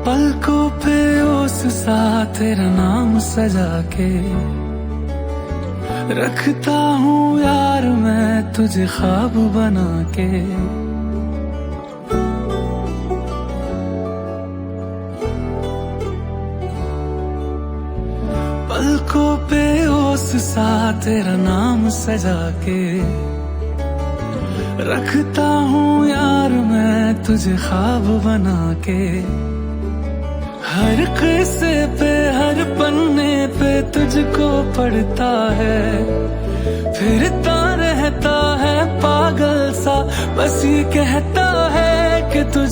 पलकों पे ओस सा तेरा नाम सजा के रखता हूँ यार मैं तुझे ख्वाब बना के। पलकों पे ओस सा तेरा नाम सजा के रखता हूँ यार मैं तुझे ख्वाब बना के। हर किस्से पे हर पन्ने पे तुझको पढ़ता है, फिरता रहता है पागल सा, बस ये कहता है कि तुझ